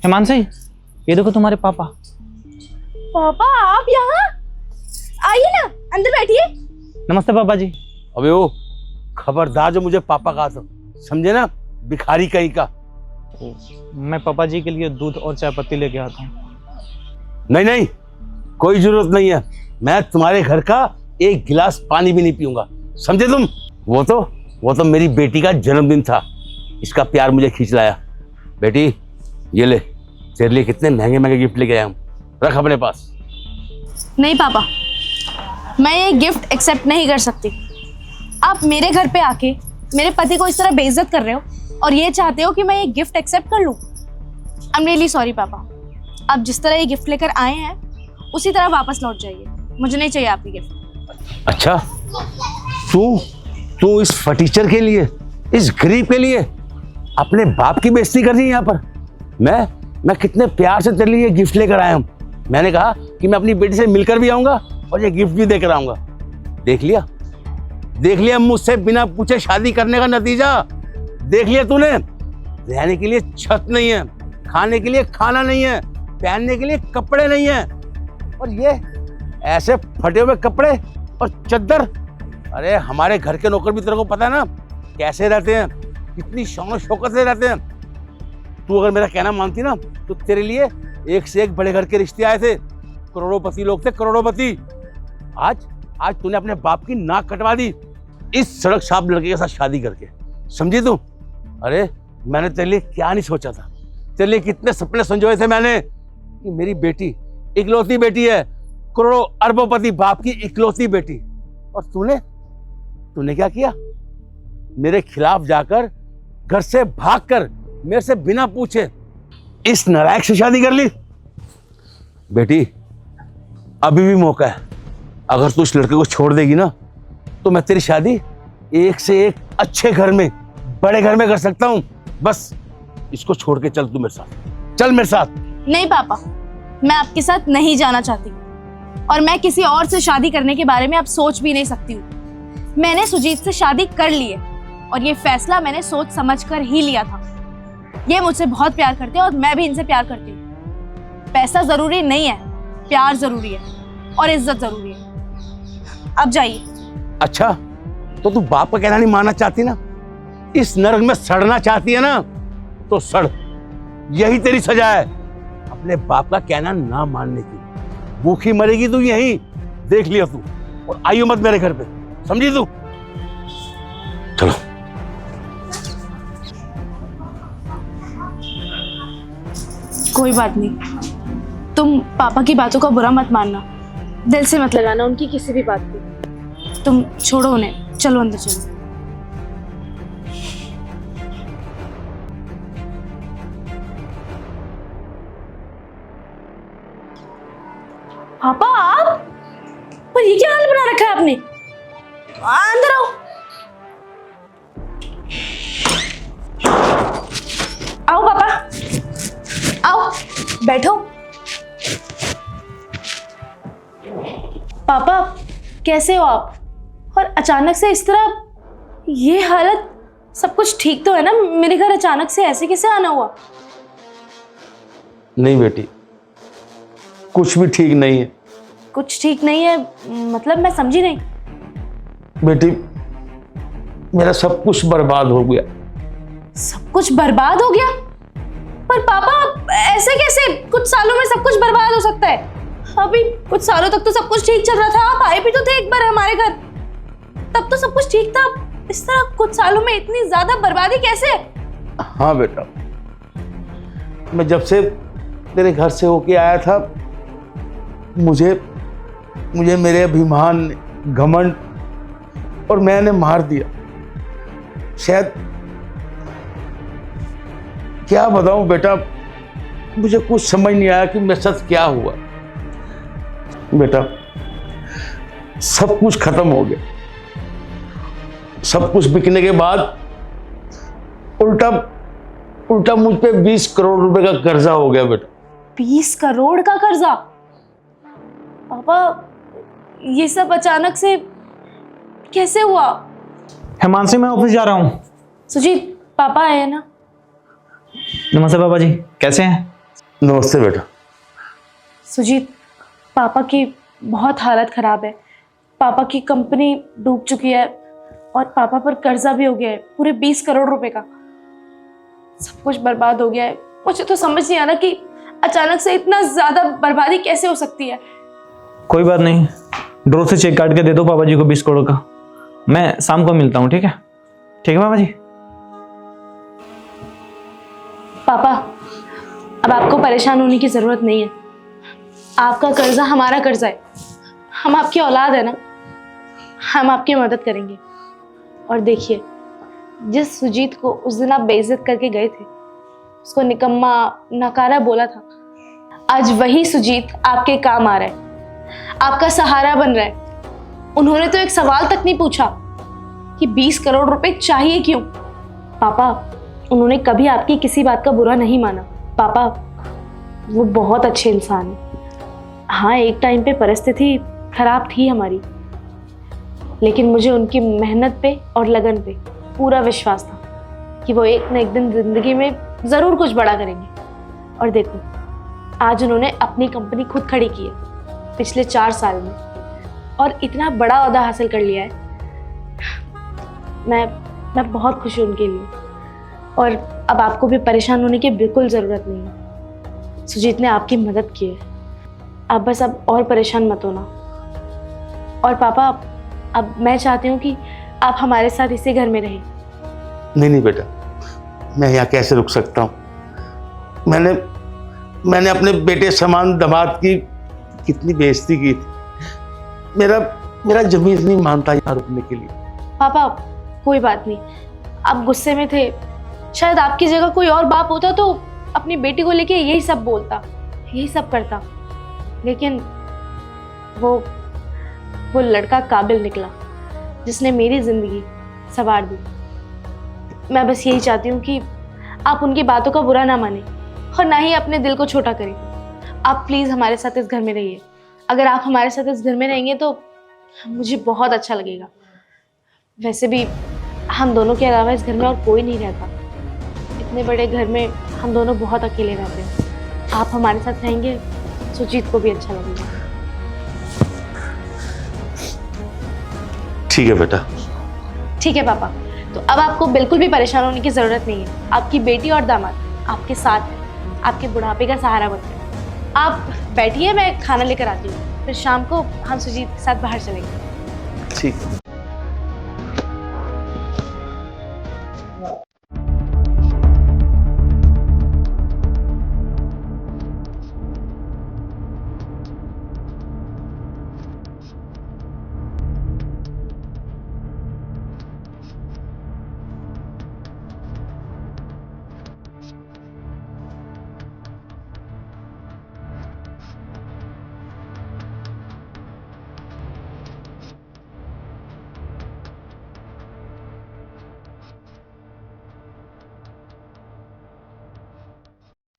हिमांशी, ये देखो तुम्हारे पापा। पापा आप यहाँ? आइए ना, अंदर बैठिए। नमस्ते पापा जी। अबे ओ, खबरदार जो मुझे पापा कहा था, समझे ना, भिखारी कहीं का। मैं पापा जी के लिए दूध और चाय पत्ती लेके आता हूँ। नहीं नहीं, कोई जरूरत नहीं है। मैं तुम्हारे घर का एक गिलास पानी भी नहीं पीऊंगा, समझे तुम। वो तो मेरी बेटी का जन्मदिन था, इसका प्यार मुझे खींच लाया। बेटी ये ले, तेरे लिए कितने महंगे महंगे गिफ्ट लेके आया हूँ, रख अपने पास। नहीं पापा, मैं ये गिफ्ट एक्सेप्ट नहीं कर सकती। आप मेरे घर पे आके मेरे पति को इस तरह बेइज्जत कर रहे हो और ये चाहते हो कि मैं ये गिफ्ट एक्सेप्ट कर लूं। आई एम रियली सॉरी पापा। आप जिस तरह ये गिफ्ट लेकर आए हैं उसी तरह वापस लौट जाइए। मुझे नहीं चाहिए आपकी गिफ्ट। अच्छा, तू इस फटीचर के लिए, इस गरीब के लिए अपने बाप की बेइज्जती कर रही है यहाँ पर। मैं कितने प्यार से तेरे लिए गिफ्ट लेकर आया हूँ। मैंने कहा कि मैं अपनी बेटी से मिलकर भी आऊंगा और ये गिफ्ट भी देकर आऊंगा। देख लिया मुझसे बिना पूछे शादी करने का नतीजा। देख लिया तूने। रहने के लिए छत नहीं है, खाने के लिए खाना नहीं है, पहनने के लिए कपड़े नहीं है, और ये ऐसे फटे हुए कपड़े और चद्दर। अरे हमारे घर के नौकर भी तेरे को पता है ना कैसे रहते हैं, कितनी शान शौकत से रहते हैं। तू अगर मेरा कहना मानती ना तो तेरे लिए एक से एक बड़े घर के रिश्ते आए थे। करोड़ोपति लोग थे, करोड़ोपति। आज तूने अपने बाप की नाक कटवा दी इस सड़क छाप लड़के के साथ शादी करके, समझी तू। अरे मैंने तेरे लिए क्या नहीं सोचा था, तेरे लिए कितने सपने संजोए थे मैंने कि मेरी बेटी इकलौती बेटी है, करोड़ों अरबोपति बाप की इकलौती बेटी। और तूने क्या किया? मेरे खिलाफ जाकर, घर से भागकर, मेरे से बिना पूछे इस नालायक से शादी कर ली। बेटी अभी भी मौका है। अगर तू इस लड़के को छोड़ देगी ना तो मैं तेरी शादी एक से एक अच्छे घर में, बड़े घर में कर सकता हूं। बस इसको छोड़ के चल, तू मेरे साथ चल, मेरे साथ। नहीं पापा, मैं आपके साथ नहीं जाना चाहती और मैं किसी और से शादी करने के बारे में अब सोच भी नहीं सकती हूँ। मैंने सुजीत से शादी कर ली है और ये फैसला मैंने सोच समझ कर ही लिया था। ये मुझसे बहुत प्यार करते हैं और मैं भी इनसे प्यार करती हूँ। पैसा जरूरी नहीं है, प्यार जरूरी है और इज्जत जरूरी है। अब जाइए। अच्छा, तो तू बाप का कहना नहीं मानना चाहती ना, इस नरक में सड़ना चाहती है ना, तो सड़। यही तेरी सजा है अपने बाप का कहना ना मानने की। भूखी मरेगी तू यहीं, देख लिया तू। और आइयो मत मेरे घर पे, समझी तू। चलो। कोई बात नहीं, तुम पापा की बातों का बुरा मत मानना, दिल से मत लगाना उनकी किसी भी बात को। तुम छोड़ो उन्हें, चलो अंदर चलो। पापा आप? पर ये क्या हाल बना रखा है आपने? अंदर आओ। आओ पापा, आओ बैठो। पापा कैसे हो आप? और अचानक से इस तरह, ये हालत, सब कुछ ठीक तो है ना? मेरे घर अचानक से ऐसे कैसे आना हुआ? नहीं बेटी, कुछ भी ठीक नहीं है। कुछ ठीक नहीं है मतलब? मैं समझी नहीं। बेटी मेरा सब कुछ बर्बाद हो गया। सब कुछ बर्बाद हो गया? पर पापा ऐसे कैसे? कुछ सालों में सब कुछ बर्बाद हो सकता है। अभी कुछ सालों तक तो सब कुछ ठीक चल रहा था। आप आए भी तो थे एक बार हमारे घर, तब तो सब कुछ ठीक था। इस तरह कुछ सालों में इतनी ज्यादा बर्बादी कैसे? हाँ बेटा, मैं जब से तेरे घर से होके आया था, मुझे मेरे अभिमान, घमंड और मैंने मार दिया। शायद, क्या बताऊं बेटा, मुझे कुछ समझ नहीं आया कि मेरे साथ क्या हुआ। बेटा सब कुछ खत्म हो गया। सब कुछ बिकने के बाद उल्टा मुझ पे 20 करोड़ रुपए का कर्जा हो गया बेटा। 20 करोड़ का कर्जा? पापा ये सब अचानक से कैसे हुआ? हिमांशी, मैं ऑफिस जा रहा हूँ। सुजीत, पापा आए हैं ना? नमस्ते पापा जी, कैसे हैं? नमस्ते बेटा। सुजीत, पापा की बहुत हालत ख़राब है। पापा की कंपनी डूब चुकी है और पापा पर कर्जा भी हो गया है, पूरे 20 करोड़ रुपए का। सब कुछ बर्बाद हो गया है। मुझे तो समझ नहीं आ रहा कि अचानक से इतना ज़्यादा बर्बादी कैसे हो सकती है। कोई बात नहीं, ड्रॉ से चेक काट के दे दो पापा जी को 20 करोड़ का। मैं शाम को मिलता हूँ, ठीक है? ठीक है पापा जी। पापा, अब आपको परेशान होने की ज़रूरत नहीं है। आपका कर्जा हमारा कर्जा है। हम आपकी औलाद है ना, हम आपकी मदद करेंगे। और देखिए, जिस सुजीत को उस दिन आप बेइज्जत करके गए थे, उसको निकम्मा नकारा बोला था, आज वही सुजीत आपके काम आ रहा है, आपका सहारा बन रहा है। उन्होंने तो एक सवाल तक नहीं पूछा कि 20 करोड़ रुपए चाहिए क्यों। पापा, उन्होंने कभी आपकी किसी बात का बुरा नहीं माना। पापा, वो बहुत अच्छे इंसान हैं। हाँ, एक टाइम पे परिस्थिति खराब थी हमारी, लेकिन मुझे उनकी मेहनत पे और लगन पे पूरा विश्वास था कि वो एक न एक दिन जिंदगी में ज़रूर कुछ बड़ा करेंगे। और देखो, आज उन्होंने अपनी कंपनी खुद खड़ी की है पिछले 4 साल में, और इतना बड़ा ओहदा हासिल कर लिया है। मैं बहुत खुश हूँ उनके लिए। और अब आपको भी परेशान होने की बिल्कुल ज़रूरत नहीं है। सुजीत ने आपकी मदद की है, आप बस अब और परेशान मत होना। और पापा, अब मैं चाहती हूँ कि आप हमारे साथ इसी घर में रहें। नहीं बेटा, मैं यहाँ कैसे रुक सकता हूँ? मैंने अपने बेटे समान दामाद की कितनी बेइज्जती की थी। मेरा जमीर नहीं मानता यहाँ रुकने के लिए। पापा, कोई बात नहीं, आप गुस्से में थे। शायद आपकी जगह कोई और बाप होता तो अपनी बेटी को लेके यही सब बोलता, यही सब करता। लेकिन वो लड़का काबिल निकला जिसने मेरी ज़िंदगी संवार दी। मैं बस यही चाहती हूँ कि आप उनकी बातों का बुरा ना माने और ना ही अपने दिल को छोटा करें। आप प्लीज़ हमारे साथ इस घर में रहिए। अगर आप हमारे साथ इस घर में रहेंगे तो मुझे बहुत अच्छा लगेगा। वैसे भी हम दोनों के अलावा इस घर में और कोई नहीं रहता। इतने बड़े घर में हम दोनों बहुत अकेले रहते हैं। आप हमारे साथ रहेंगे, सुजीत को भी अच्छा लगेगा। ठीक है बेटा। ठीक है पापा, तो अब आपको बिल्कुल भी परेशान होने की ज़रूरत नहीं है। आपकी बेटी और दामाद आपके साथ है, आपके बुढ़ापे का सहारा बनते हैं। आप बैठिए, मैं खाना लेकर आती हूँ, फिर शाम को हम सुजीत के साथ बाहर चलेंगे। ठीक।